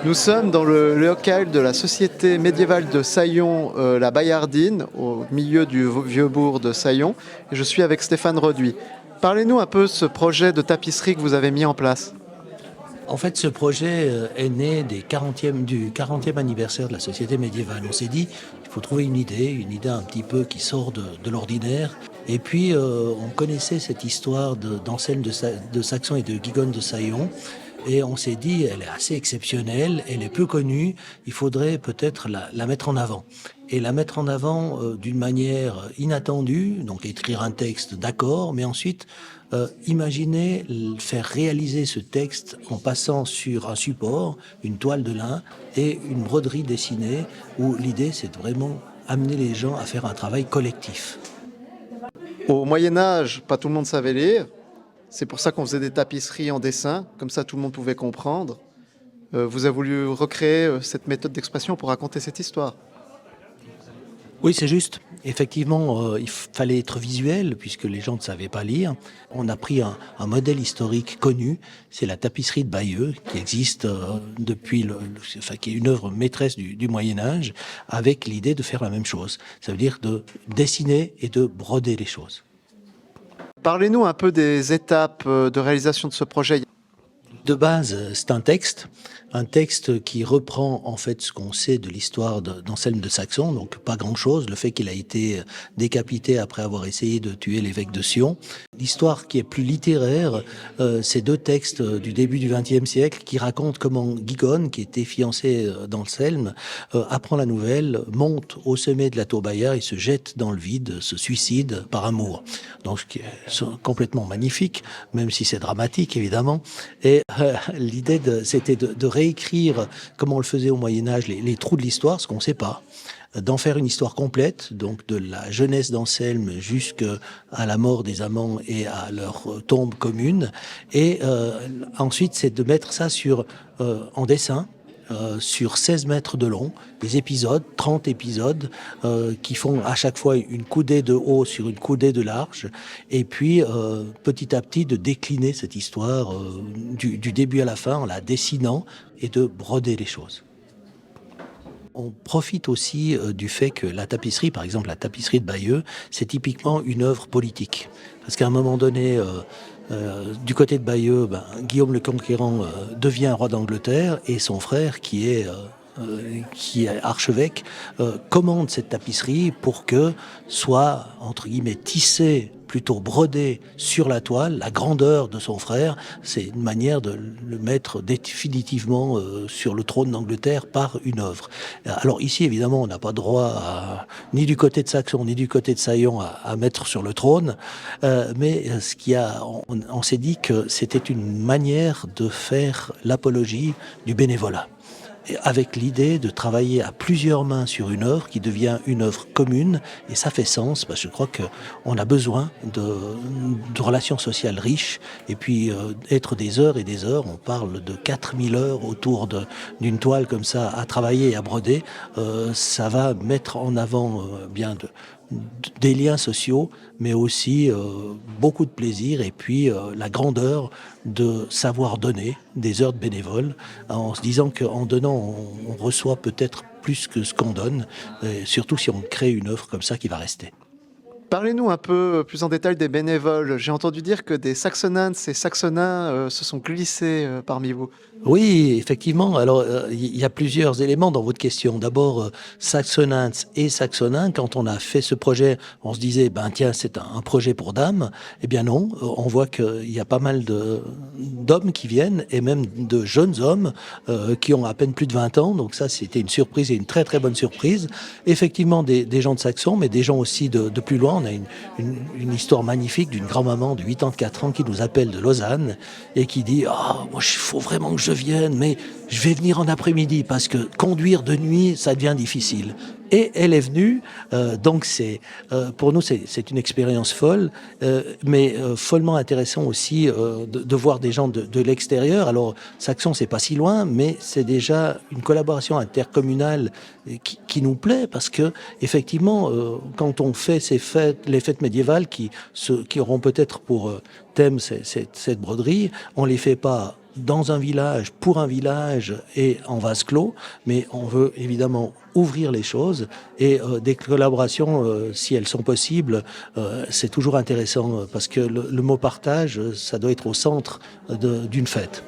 Nous sommes dans le local de la Société médiévale de Saillon, la Bayardine, au milieu du vieux bourg de Saillon. Et je suis avec Stéphane Reduit. Parlez-nous un peu de ce projet de tapisserie que vous avez mis en place. En fait, ce projet est né du 40e anniversaire de la Société médiévale. On s'est dit, il faut trouver une idée un petit peu qui sort de l'ordinaire. Et puis, on connaissait cette histoire d'Anselme de Saxon et de Guigone de Saillon. Et on s'est dit, elle est assez exceptionnelle, elle est peu connue, il faudrait peut-être la mettre en avant. Et la mettre en avant d'une manière inattendue, donc écrire un texte, d'accord, mais ensuite imaginer faire réaliser ce texte en passant sur un support, une toile de lin et une broderie dessinée, où l'idée c'est de vraiment amener les gens à faire un travail collectif. Au Moyen-Âge, pas tout le monde savait lire. C'est pour ça qu'on faisait des tapisseries en dessin, comme ça tout le monde pouvait comprendre. Vous avez voulu recréer cette méthode d'expression pour raconter cette histoire. Oui, c'est juste. Effectivement, il fallait être visuel puisque les gens ne savaient pas lire. On a pris un modèle historique connu, c'est la tapisserie de Bayeux qui existe depuis, qui est une œuvre maîtresse du Moyen Âge, avec l'idée de faire la même chose. Ça veut dire de dessiner et de broder les choses. Parlez-nous un peu des étapes de réalisation de ce projet. De base, c'est un texte qui reprend en fait ce qu'on sait de l'histoire d'Anselme de Saxon, donc pas grand-chose, le fait qu'il a été décapité après avoir essayé de tuer l'évêque de Sion. L'histoire qui est plus littéraire, c'est deux textes du début du XXe siècle qui racontent comment Guigone, qui était fiancé d'Anselme, apprend la nouvelle, monte au sommet de la tour Bayard et se jette dans le vide, se suicide par amour. Donc ce qui est complètement magnifique, même si c'est dramatique évidemment. Et l'idée c'était de réécrire, comme on le faisait au Moyen-Âge, les trous de l'histoire, ce qu'on ne sait pas, d'en faire une histoire complète, donc de la jeunesse d'Anselme jusqu'à la mort des amants et à leur tombe commune. Et ensuite, c'est de mettre ça en dessin, sur 16 mètres de long, des épisodes, 30 épisodes, qui font à chaque fois une coudée de haut sur une coudée de large, et puis petit à petit de décliner cette histoire du début à la fin en la dessinant et de broder les choses. On profite aussi du fait que la tapisserie, par exemple la tapisserie de Bayeux, c'est typiquement une œuvre politique. Parce qu'à un moment donné, du côté de Bayeux, Guillaume le Conquérant devient roi d'Angleterre et son frère, qui est archevêque, commande cette tapisserie pour que soit, entre guillemets, tissée, plutôt brodée sur la toile, la grandeur de son frère. C'est une manière de le mettre définitivement sur le trône d'Angleterre par une œuvre. Alors ici, évidemment, on n'a pas droit, ni du côté de Saxon, ni du côté de Saillon, à mettre sur le trône, mais on s'est dit que c'était une manière de faire l'apologie du bénévolat, avec l'idée de travailler à plusieurs mains sur une œuvre qui devient une œuvre commune, et ça fait sens, parce que je crois qu'on a besoin de relations sociales riches, et puis être des heures et des heures, on parle de 4000 heures autour d'une toile comme ça, à travailler et à broder, ça va mettre en avant des liens sociaux, mais aussi beaucoup de plaisir, et puis la grandeur de savoir donner, des heures de bénévoles, en se disant qu'en donnant, on reçoit peut-être plus que ce qu'on donne, surtout si on crée une œuvre comme ça qui va rester. Parlez-nous un peu plus en détail des bénévoles. J'ai entendu dire que des Saxonins et Saxonins se sont glissés parmi vous. Oui, effectivement. Alors, il y a plusieurs éléments dans votre question. D'abord, Saxonins et Saxonins, quand on a fait ce projet, on se disait, tiens, c'est un projet pour dames. Eh bien non, on voit qu'il y a pas mal d'hommes qui viennent, et même de jeunes hommes qui ont à peine plus de 20 ans. Donc ça, c'était une surprise, et une très très bonne surprise. Effectivement, des gens de Saxon, mais des gens aussi de plus loin. On a une histoire magnifique d'une grand-maman de 84 ans qui nous appelle de Lausanne et qui dit « Ah, moi, il faut vraiment que je vienne, mais je vais venir en après-midi parce que conduire de nuit, ça devient difficile. » Et elle est venue, donc pour nous c'est une expérience folle, mais follement intéressant aussi de voir des gens de l'extérieur. Alors Saxon, c'est pas si loin, mais c'est déjà une collaboration intercommunale qui nous plaît, parce que effectivement, quand on fait les fêtes médiévales qui auront peut-être pour thème cette broderie, on les fait pas dans un village, pour un village et en vase clos, mais on veut évidemment ouvrir les choses et des collaborations, si elles sont possibles, c'est toujours intéressant parce que le mot partage, ça doit être au centre d'une fête.